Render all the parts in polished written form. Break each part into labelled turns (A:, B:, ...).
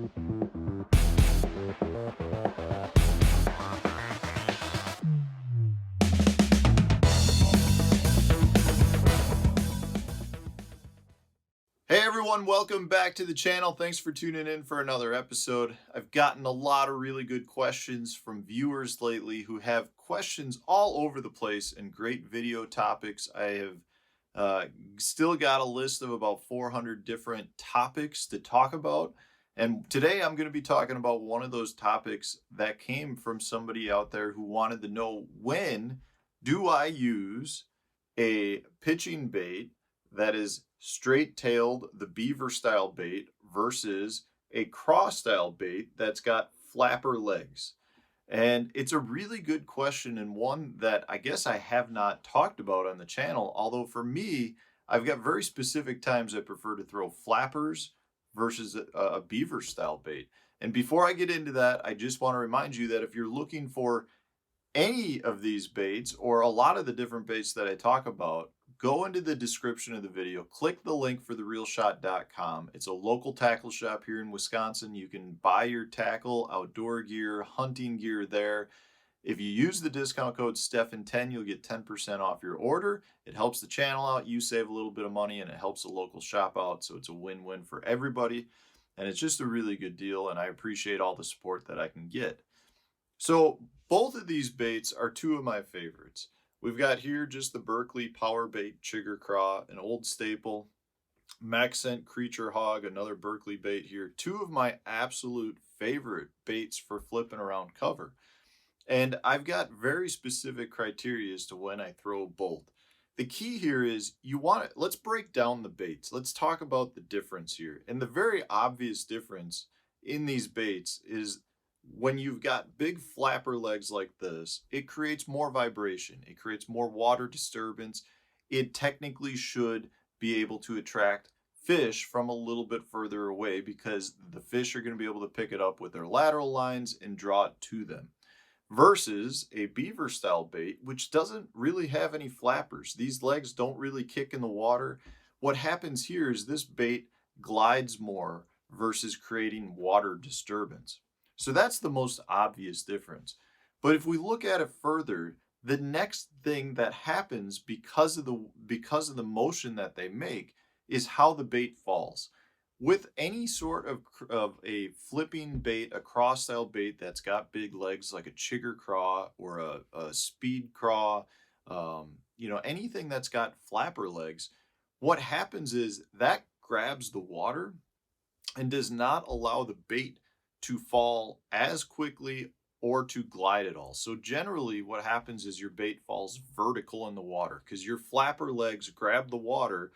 A: Hey everyone, welcome back to the channel. Thanks for tuning in for another episode. I've gotten a lot of really good questions from viewers lately who have questions all over the place and great video topics. I have still got a list of about 400 different topics to talk about. And today I'm going to be talking about one of those topics that came from somebody out there who wanted to know, when do I use a pitching bait that is straight-tailed, the beaver style bait, versus a craw style bait that's got flapper legs? And it's a really good question, and one that I guess I have not talked about on the channel. Although for me, I've got very specific times I prefer to throw flappers versus a beaver style bait. And before I get into that, I just want to remind you that if you're looking for any of these baits or a lot of the different baits that I talk about, go into the description of the video, click the link for therealshot.com. It's a local tackle shop here in Wisconsin. You can buy your tackle, outdoor gear, hunting gear there. If you use the discount code Stefan10, you'll get 10% off your order. It helps the channel out, you save a little bit of money, and it helps the local shop out, so it's a win-win for everybody. And it's just a really good deal, and I appreciate all the support that I can get. So both of these baits are two of my favorites. We've got here just the Berkeley Power Bait Chigger Craw, an old staple. Maxcent Creature Hog, another Berkeley bait here. Two of my absolute favorite baits for flipping around cover. And I've got very specific criteria as to when I throw both. The key here is let's break down the baits. Let's talk about the difference here. And the very obvious difference in these baits is when you've got big flapper legs like this, it creates more vibration. It creates more water disturbance. It technically should be able to attract fish from a little bit further away because the fish are going to be able to pick it up with their lateral lines and draw it to them. Versus a beaver style bait, which doesn't really have any flappers. These legs don't really kick in the water. What happens here is this bait glides more versus creating water disturbance. So that's the most obvious difference. But if we look at it further, the next thing that happens because of the motion that they make is how the bait falls. With any sort of a flipping bait, a craw style bait that's got big legs like a chigger craw or a speed craw, anything that's got flapper legs, what happens is that grabs the water and does not allow the bait to fall as quickly or to glide at all. So generally what happens is your bait falls vertical in the water because your flapper legs grab the water,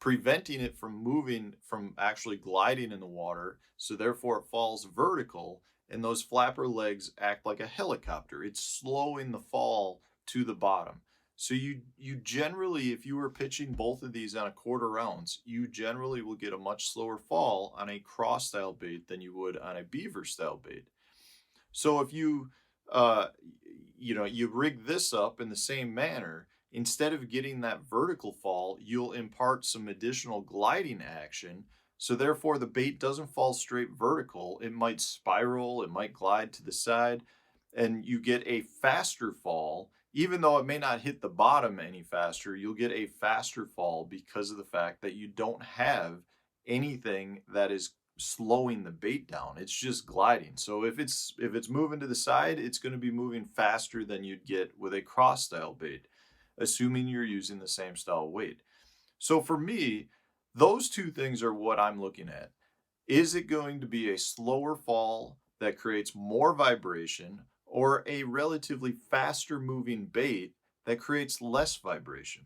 A: preventing it from moving, from actually gliding in the water. So therefore it falls vertical, and those flapper legs act like a helicopter. It's slowing the fall to the bottom. So you generally, if you were pitching both of these on a quarter ounce, you generally will get a much slower fall on a craw style bait than you would on a beaver style bait. So if you rig this up in the same manner, instead of getting that vertical fall, you'll impart some additional gliding action. So therefore the bait doesn't fall straight vertical. It might spiral, it might glide to the side, and you get a faster fall. Even though it may not hit the bottom any faster, you'll get a faster fall because of the fact that you don't have anything that is slowing the bait down. It's just gliding. So if it's moving to the side, it's going to be moving faster than you'd get with a cross style bait, assuming you're using the same style weight. So for me, those two things are what I'm looking at. Is it going to be a slower fall that creates more vibration, or a relatively faster moving bait that creates less vibration?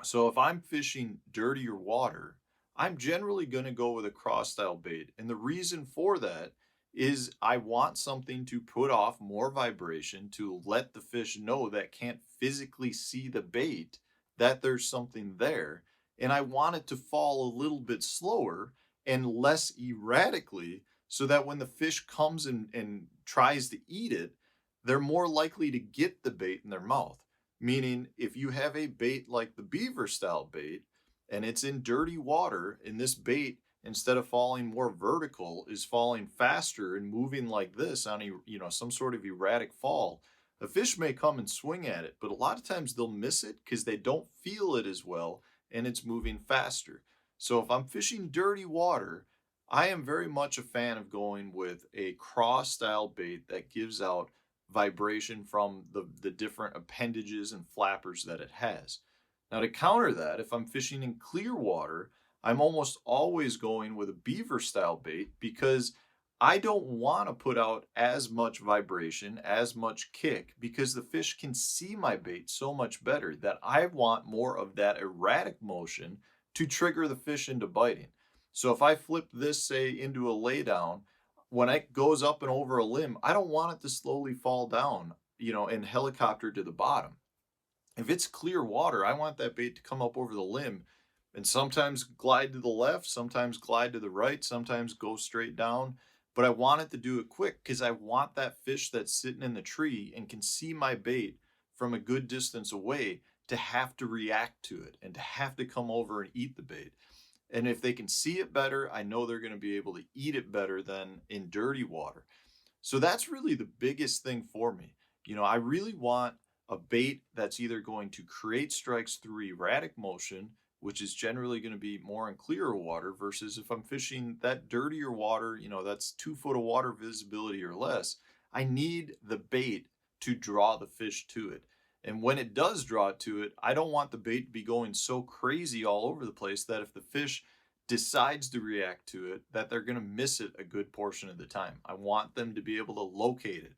A: So if I'm fishing dirtier water, I'm generally going to go with a cross style bait. And the reason for that is I want something to put off more vibration to let the fish know that can't physically see the bait that there's something there. And I want it to fall a little bit slower and less erratically, so that when the fish comes and tries to eat it, they're more likely to get the bait in their mouth. Meaning, if you have a bait like the beaver style bait and it's in dirty water and this bait instead of falling more vertical, is falling faster and moving like this on a, some sort of erratic fall, a fish may come and swing at it, but a lot of times they'll miss it because they don't feel it as well and it's moving faster. So if I'm fishing dirty water, I am very much a fan of going with a craw style bait that gives out vibration from the different appendages and flappers that it has. Now, to counter that, if I'm fishing in clear water, I'm almost always going with a beaver style bait because I don't want to put out as much vibration, as much kick, because the fish can see my bait so much better that I want more of that erratic motion to trigger the fish into biting. So if I flip this, say, into a laydown, when it goes up and over a limb, I don't want it to slowly fall down, and helicopter to the bottom. If it's clear water, I want that bait to come up over the limb and sometimes glide to the left, sometimes glide to the right, sometimes go straight down. But I want it to do it quick because I want that fish that's sitting in the tree and can see my bait from a good distance away to have to react to it and to have to come over and eat the bait. And if they can see it better, I know they're going to be able to eat it better than in dirty water. So that's really the biggest thing for me. I really want a bait that's either going to create strikes through erratic motion, which is generally going to be more in clearer water, versus if I'm fishing that dirtier water, that's 2 foot of water visibility or less, I need the bait to draw the fish to it. And when it does draw it to it, I don't want the bait to be going so crazy all over the place that if the fish decides to react to it, that they're going to miss it a good portion of the time. I want them to be able to locate it.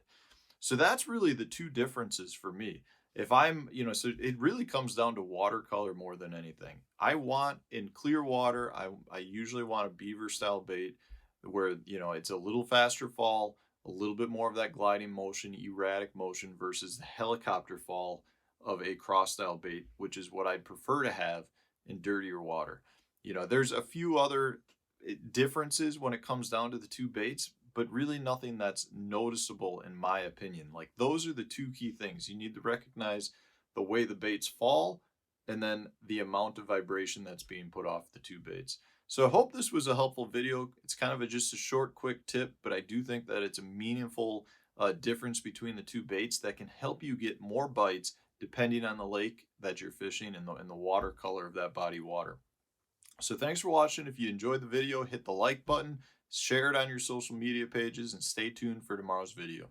A: So that's really the two differences for me. If I'm, so it really comes down to watercolor more than anything. I want in clear water, I usually want a beaver style bait where, it's a little faster fall, a little bit more of that gliding motion, erratic motion versus the helicopter fall of a cross style bait, which is what I'd prefer to have in dirtier water. There's a few other differences when it comes down to the two baits, but really nothing that's noticeable in my opinion. Like those are the two key things. You need to recognize the way the baits fall and then the amount of vibration that's being put off the two baits. So I hope this was a helpful video. It's kind of just a short, quick tip, but I do think that it's a meaningful difference between the two baits that can help you get more bites depending on the lake that you're fishing and the water color of that body water. So thanks for watching. If you enjoyed the video, hit the like button, share it on your social media pages, and stay tuned for tomorrow's video.